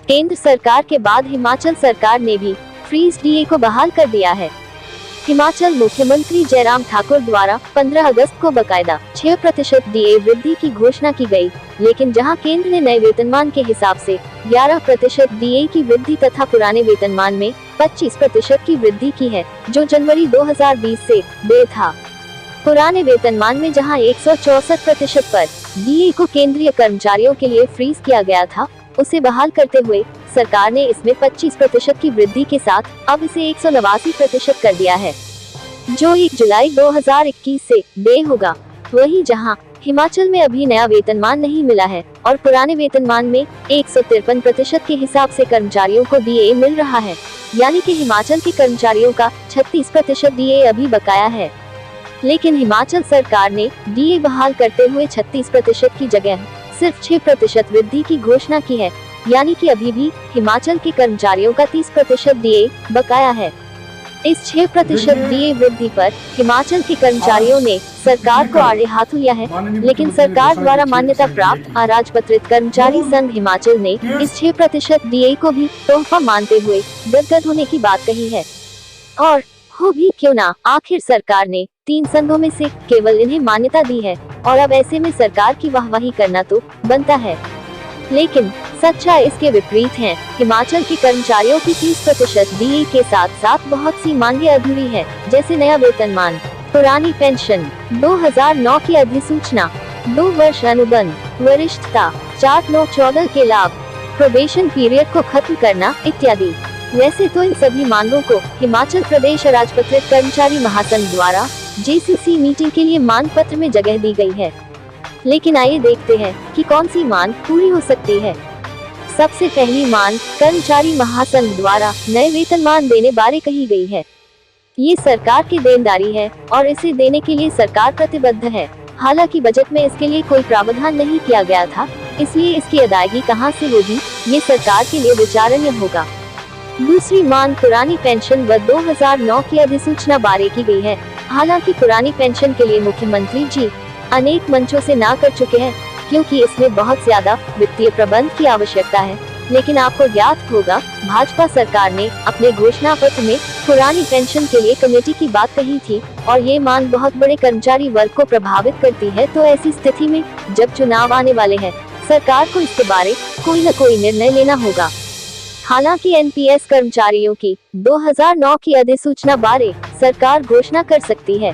केंद्र सरकार के बाद हिमाचल सरकार ने भी फ्रीज डीए को बहाल कर दिया है। हिमाचल मुख्यमंत्री जयराम ठाकुर द्वारा 15 अगस्त को बकायदा 6% डीए वृद्धि की घोषणा की गई, लेकिन जहां केंद्र ने नए वेतनमान के हिसाब से 11% डीए की वृद्धि तथा पुराने वेतनमान में 25% की वृद्धि की है, जो जनवरी 2020 से देय था। पुराने वेतनमान में जहां 164% पर डीए को केंद्रीय कर्मचारियों के लिए फ्रीज किया गया था, उसे बहाल करते हुए सरकार ने इसमें 25% की वृद्धि के साथ अब इसे 189% कर दिया है, जो 1 जुलाई 2021 से देय होगा। वहीं जहां हिमाचल में अभी नया वेतनमान नहीं मिला है और पुराने वेतनमान में 153% के हिसाब से कर्मचारियों को डीए मिल रहा है, यानी कि हिमाचल के कर्मचारियों का 36% डीए अभी बकाया है। लेकिन हिमाचल सरकार ने डीए बहाल करते हुए 36% की जगह सिर्फ 6% वृद्धि की घोषणा की है, यानी कि अभी भी हिमाचल के कर्मचारियों का 30% डीए बकाया है। इस 6% डीए वृद्धि पर हिमाचल के कर्मचारियों ने सरकार को आड़े हाथों लिया है, लेकिन सरकार द्वारा मान्यता प्राप्त अराजपत्रित कर्मचारी संघ हिमाचल ने इस 6% डीए को भी तोहफा मानते हुए गदगद होने की बात कही है। और हो भी क्यों ना, आखिर सरकार ने 3 संघों में से केवल इन्हें मान्यता दी है और अब ऐसे में सरकार की वाहवाही करना तो बनता है। लेकिन सच्चाई इसके विपरीत है। हिमाचल के कर्मचारियों की 30% डीए के साथ साथ बहुत सी मांगे अधूरी है, जैसे नया वेतनमान, पुरानी पेंशन, 2009 की अधिसूचना, 2 वर्ष अनुबंध, वरिष्ठता, 4/9/14 के लाभ, प्रोबेशन पीरियड को खत्म करना इत्यादि। वैसे तो इन सभी मांगों को हिमाचल प्रदेश अराजपत्रित कर्मचारी महासंघ द्वारा जेसीसी मीटिंग के लिए मांग पत्र में जगह दी गई है, लेकिन आइए देखते हैं कि कौन सी मांग पूरी हो सकती है। सबसे पहली मांग कर्मचारी महासंघ द्वारा नए वेतनमान देने बारे कही गई है। ये सरकार की देनदारी है और इसे देने के लिए सरकार प्रतिबद्ध है। हालांकि बजट में इसके लिए कोई प्रावधान नहीं किया गया था, इसलिए इसकी अदायगी कहां से होगी, ये सरकार के लिए विचारणीय होगा। दूसरी मांग पुरानी पेंशन व 2009 की अधिसूचना बारे की गई है। हालांकि पुरानी पेंशन के लिए मुख्यमंत्री जी अनेक मंचों से ना कर चुके हैं, क्योंकि इसमें बहुत ज्यादा वित्तीय प्रबंध की आवश्यकता है। लेकिन आपको ज्ञात होगा, भाजपा सरकार ने अपने घोषणा पत्र में पुरानी पेंशन के लिए कमेटी की बात कही थी और ये मांग बहुत बड़े कर्मचारी वर्ग को प्रभावित करती है। तो ऐसी स्थिति में जब चुनाव आने वाले हैं, सरकार को इसके बारे कोई न कोई निर्णय लेना होगा। हालांकि एनपीएस कर्मचारियों की 2009 की अधिसूचना बारे सरकार घोषणा कर सकती है।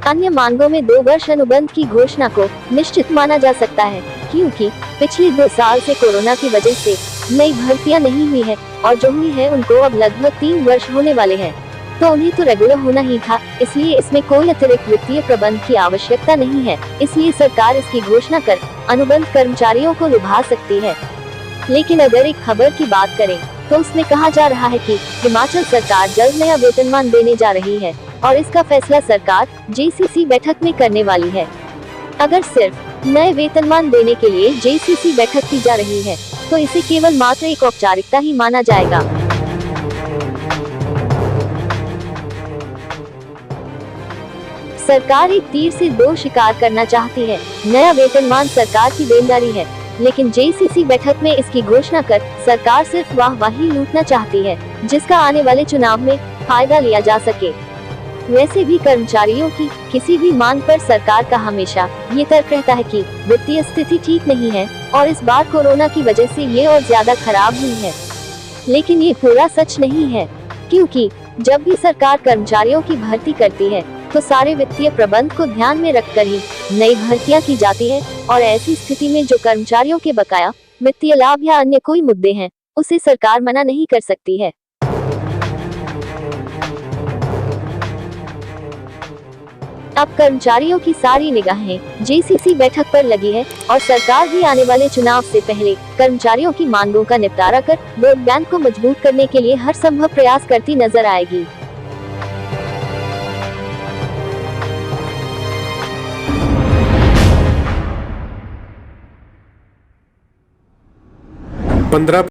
अन्य मांगों में 2 वर्ष अनुबंध की घोषणा को निश्चित माना जा सकता है, क्योंकि पिछले 2 साल से कोरोना की वजह से नई भर्तियां नहीं हुई है और जो हुई है उनको अब लगभग 3 वर्ष होने वाले हैं, तो उन्हें तो रेगुलर होना ही था। इसलिए इसमें कोई अतिरिक्त वित्तीय प्रबंध की आवश्यकता नहीं है, इसलिए सरकार इसकी घोषणा कर अनुबंध कर्मचारियों को लुभा सकती है। लेकिन अगर एक खबर की बात करें तो उसमें कहा जा रहा है कि हिमाचल सरकार जल्द नया वेतनमान देने जा रही है और इसका फैसला सरकार जेसीसी बैठक में करने वाली है। अगर सिर्फ नए वेतनमान देने के लिए जेसीसी बैठक की जा रही है, तो इसे केवल मात्र एक औपचारिकता ही माना जाएगा। सरकार एक तीर से 2 शिकार करना चाहती है। नया वेतनमान सरकार की देनदारी है, लेकिन जेसीसी बैठक में इसकी घोषणा कर सरकार सिर्फ वाहवाही लूटना चाहती है, जिसका आने वाले चुनाव में फायदा लिया जा सके। वैसे भी कर्मचारियों की किसी भी मांग पर सरकार का हमेशा ये तर्क रहता है कि वित्तीय स्थिति ठीक नहीं है और इस बार कोरोना की वजह से ये और ज्यादा खराब हुई है। लेकिन ये पूरा सच नहीं है, क्योंकि जब भी सरकार कर्मचारियों की भर्ती करती है तो सारे वित्तीय प्रबंध को ध्यान में रखकर ही नई भर्तियां की जाती है और ऐसी स्थिति में जो कर्मचारियों के बकाया वित्तीय लाभ या अन्य कोई मुद्दे हैं, उसे सरकार मना नहीं कर सकती है। अब कर्मचारियों की सारी निगाहें जेसीसी बैठक पर लगी है और सरकार भी आने वाले चुनाव से पहले कर्मचारियों की मांगों का निपटारा कर वोट बैंक को मजबूत करने के लिए हर संभव प्रयास करती नजर आएगी। 15